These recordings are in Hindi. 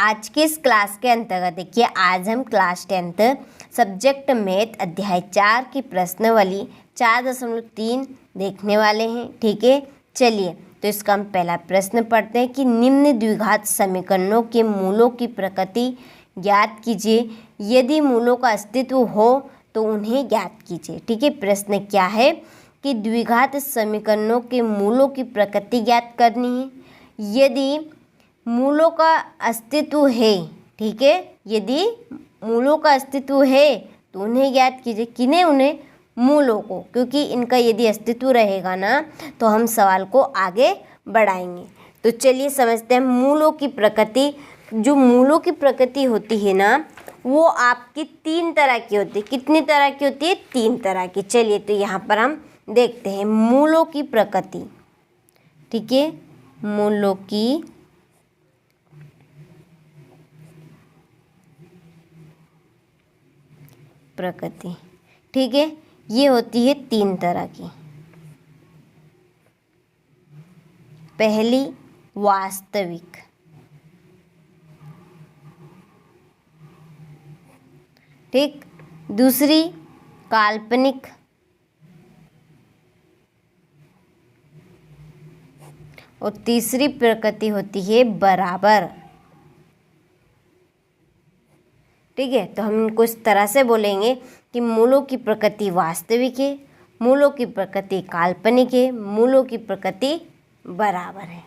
आज के इस क्लास के अंतर्गत देखिए, आज हम क्लास 10th सब्जेक्ट मैथ अध्याय 4 की प्रश्नावली 4.3 देखने वाले हैं। ठीक है, चलिए तो इसका हम पहला प्रश्न पढ़ते हैं कि निम्न द्विघात समीकरणों के मूलों की प्रकृति ज्ञात कीजिए। यदि मूलों का अस्तित्व हो तो उन्हें ज्ञात कीजिए। ठीक है, प्रश्न क्या है कि द्विघात समीकरणों के मूलों की प्रकृति ज्ञात करनी है। यदि मूलों का अस्तित्व है, ठीक है, यदि मूलों का अस्तित्व है तो उन्हें ज्ञात कीजिए। किन्हें? उन्हें, मूलों को, क्योंकि इनका यदि अस्तित्व रहेगा ना तो हम सवाल को आगे बढ़ाएंगे। तो चलिए समझते हैं मूलों की प्रकृति। जो मूलों की प्रकृति होती है ना, वो आपकी 3 तरह की होती है। कितनी तरह की होती है? 3 तरह की। चलिए तो यहाँ पर हम देखते हैं मूलों की प्रकृति। ठीक है, मूलों की प्रकृति, ठीक है, ये होती है 3 तरह की। पहली वास्तविक, ठीक, दूसरी काल्पनिक, और तीसरी प्रकृति होती है बराबर। ठीक है, तो हम इनको इस तरह से बोलेंगे कि मूलों की प्रकृति वास्तविक है, मूलों की प्रकृति काल्पनिक है, मूलों की प्रकृति बराबर है।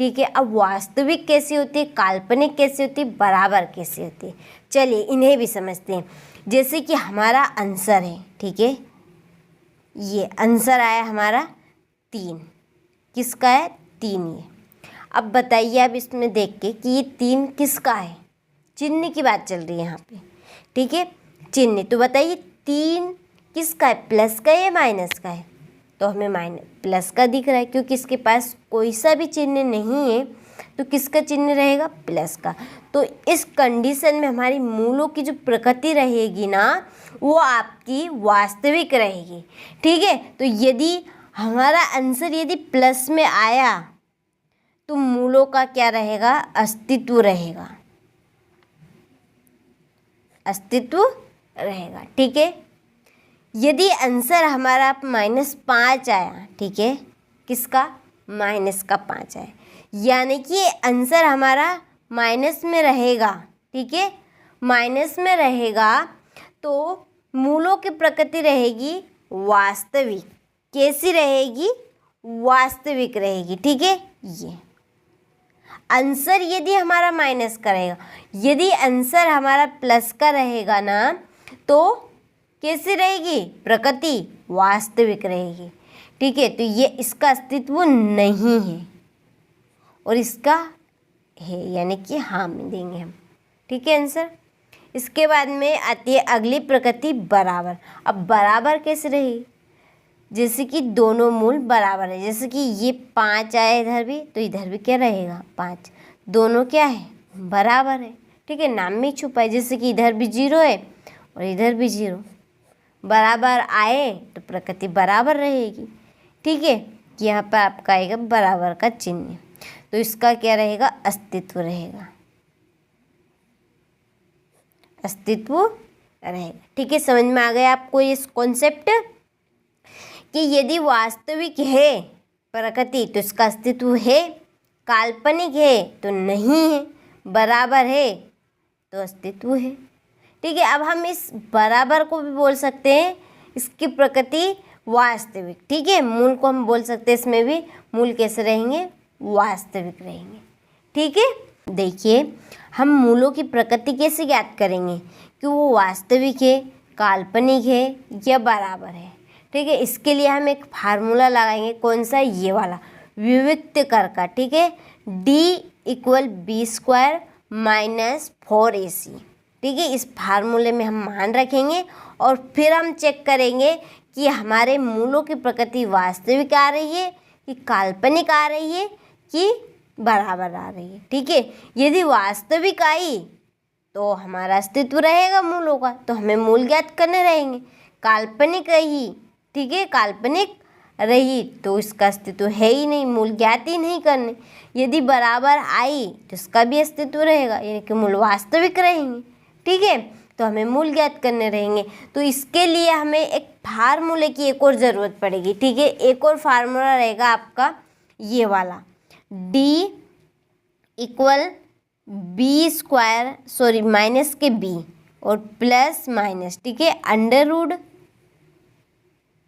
ठीक है, अब वास्तविक कैसी होती है, काल्पनिक कैसी होती है, बराबर कैसी होती है, चलिए इन्हें भी समझते हैं। जैसे कि हमारा आंसर है, ठीक है, ये आंसर आया हमारा 3। किसका है? 3। ये अब बताइए, अब इसमें देख के कि ये 3 किसका है। चिन्ह की बात चल रही है यहाँ पे। ठीक है, चिन्ह, तो बताइए 3 किसका है, प्लस का या माइनस का है? तो हमें प्लस का दिख रहा है, क्योंकि इसके पास कोई सा भी चिन्ह नहीं है, तो किसका चिन्ह रहेगा? प्लस का। तो इस कंडीशन में हमारी मूलों की जो प्रकृति रहेगी ना, वो आपकी वास्तविक रहेगी। ठीक है, तो यदि हमारा आंसर यदि प्लस में आया तो मूलों का क्या रहेगा? अस्तित्व रहेगा, अस्तित्व रहेगा। ठीक है, यदि आंसर हमारा -5 आया, ठीक है, किसका? माइनस का 5 आया, यानी कि आंसर हमारा माइनस में रहेगा। ठीक है, माइनस में रहेगा तो मूलों की प्रकृति रहेगी वास्तविक। कैसी रहेगी? वास्तविक रहेगी। ठीक है, ये आंसर यदि हमारा माइनस का रहेगा, यदि आंसर हमारा प्लस का रहेगा ना, तो कैसी रहेगी प्रकृति? वास्तविक रहेगी। ठीक है, तो ये इसका अस्तित्व नहीं है और इसका है, यानी कि हाँ में देंगे हम। ठीक है आंसर। इसके बाद में आती है अगली प्रकृति बराबर। अब बराबर कैसे रही? जैसे कि दोनों मूल बराबर है, जैसे कि ये 5 आया इधर भी, तो इधर भी क्या रहेगा? 5। दोनों क्या है? बराबर है। ठीक है, नाम में छुपा है, जैसे कि इधर भी 0 है और इधर भी 0। बराबर आए तो प्रकृति बराबर रहेगी। ठीक है, यहाँ पर आपका आएगा बराबर का चिन्ह, तो इसका क्या रहेगा? अस्तित्व रहेगा, अस्तित्व रहेगा। ठीक है, समझ में आ गया आपको ये कॉन्सेप्ट कि यदि वास्तविक है प्रकृति तो इसका अस्तित्व है, काल्पनिक है तो नहीं है, बराबर है तो अस्तित्व है। ठीक है, अब हम इस बराबर को भी बोल सकते हैं, इसकी प्रकृति वास्तविक। ठीक है, मूल को हम बोल सकते हैं, इसमें भी मूल कैसे रहेंगे? वास्तविक रहेंगे। ठीक है, देखिए हम मूलों की प्रकृति कैसे ज्ञात करेंगे कि वो वास्तविक है, काल्पनिक है या बराबर है। ठीक है, इसके लिए हम एक फार्मूला लगाएंगे। कौन सा? ये वाला, विविक्त कर का। ठीक है, D = B² - 4AC। ठीक है, इस फार्मूले में हम मान रखेंगे और फिर हम चेक करेंगे कि हमारे मूलों की प्रकृति वास्तविक आ रही है कि काल्पनिक आ रही है कि बराबर आ रही है। ठीक है, यदि वास्तविक आई तो हमारा अस्तित्व रहेगा मूलों का, तो हमें मूल ज्ञात करने रहेंगे। काल्पनिक रही, ठीक है, काल्पनिक रही तो इसका अस्तित्व है ही नहीं, मूल ज्ञात ही नहीं करने। यदि बराबर आई तो इसका भी अस्तित्व रहेगा, यानी कि मूल वास्तविक रहेंगे। ठीक है, तो हमें मूल ज्ञात करने रहेंगे। तो इसके लिए हमें एक फार्मूले की एक और ज़रूरत पड़ेगी। ठीक है, एक और फार्मूला रहेगा आपका ये वाला, d equal b square, sorry minus के b और प्लस माइनस, ठीक है, अंडर रूड,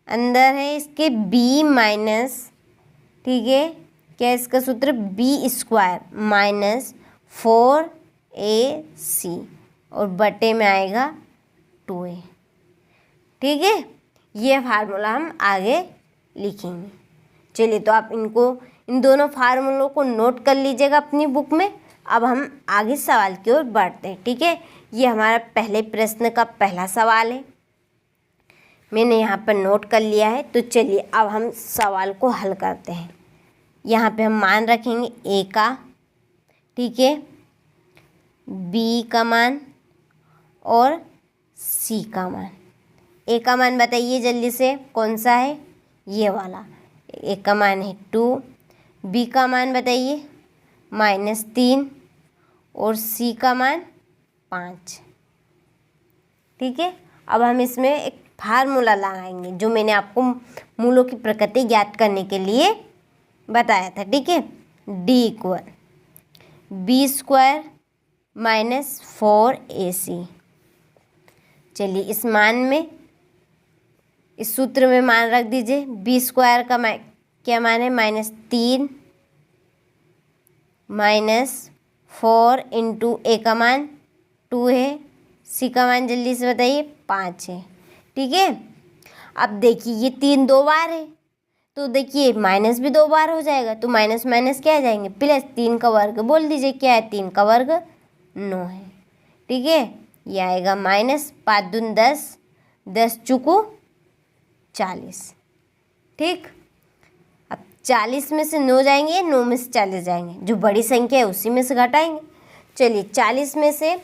अंदर है इसके b माइनस, ठीक है, क्या इसका सूत्र, बी स्क्वायर माइनस 4ac और बटे में आएगा 2a। ठीक है, ये फार्मूला हम आगे लिखेंगे। चलिए, तो आप इन दोनों फार्मूलों को नोट कर लीजिएगा अपनी बुक में। अब हम आगे सवाल की ओर बढ़ते हैं। ठीक है, ये हमारा पहले प्रश्न का पहला सवाल है, मैंने यहाँ पर नोट कर लिया है। तो चलिए अब हम सवाल को हल करते हैं। यहाँ पे हम मान रखेंगे a का, ठीक है, b का मान और c का मान। a का मान बताइए जल्दी से, कौन सा है, ये वाला। a का मान है 2, b का मान बताइए -3 और c का मान 5। ठीक है, अब हम इसमें एक फार्मूला लगाएंगे जो मैंने आपको मूलों की प्रकृति ज्ञात करने के लिए बताया था। ठीक है, d equal b square minus 4ac। चलिए, इस मान में, इस सूत्र में मान रख दीजिए। बी स्क्वायर का क्या मान है, -3 -4 इंटू ए का मान 2 है, सी का मान जल्दी से बताइए 5 है। ठीक है, अब देखिए ये 3 2 बार है, तो देखिए माइनस भी 2 बार हो जाएगा, तो माइनस माइनस क्या आ जाएंगे, प्लस। 3 का वर्ग बोल दीजिए, क्या है, 3 का वर्ग 9 है। ठीक है, ये आएगा माइनस 5 दूनी 10, 10 चुको 40। ठीक, अब 40 में से 9 जाएंगे, 9 में से 40 जाएंगे, जो बड़ी संख्या है उसी में से घटाएंगे। चलिए, 40 में से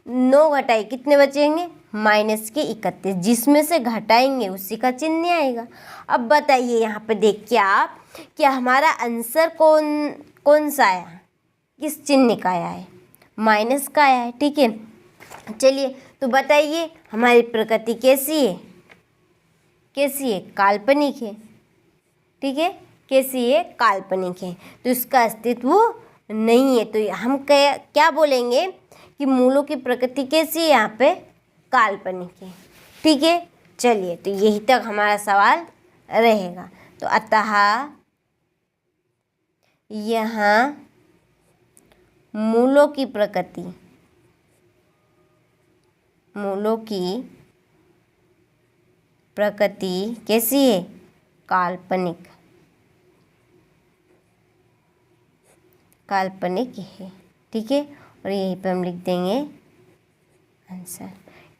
9 घटाए कितने बचेंगे, माइनस के 31, जिसमें से घटाएंगे उसी का चिन्ह आएगा। अब बताइए यहाँ पे देखिए आप, कि हमारा आंसर कौन सा आया, किस चिन्ह का आया है, माइनस का आया है। ठीक है, चलिए तो बताइए हमारी प्रकृति कैसी है, कैसी है, काल्पनिक है। ठीक है, कैसी है, काल्पनिक है, तो इसका अस्तित्व नहीं है। तो हम क्या बोलेंगे कि मूलों की प्रकृति कैसी है, यहाँ पे काल्पनिक है। ठीक है, चलिए, तो यही तक हमारा सवाल रहेगा। तो अतः यहाँ मूलों की प्रकृति, मूलों की प्रकृति कैसी है, काल्पनिक, काल्पनिक है। ठीक है, और यहीं पे हम लिख देंगे आंसर।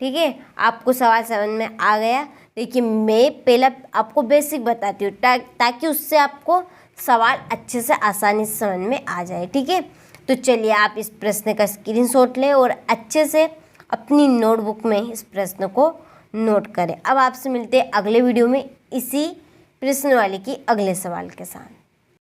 ठीक है, आपको सवाल समझ में आ गया। देखिए, मैं पहला आपको बेसिक बताती हूँ ताकि उससे आपको सवाल अच्छे से आसानी से समझ में आ जाए। ठीक है, तो चलिए आप इस प्रश्न का स्क्रीनशॉट लें और अच्छे से अपनी नोटबुक में इस प्रश्न को नोट करें। अब आपसे मिलते हैं अगले वीडियो में इसी प्रश्न वाले की अगले सवाल के साथ।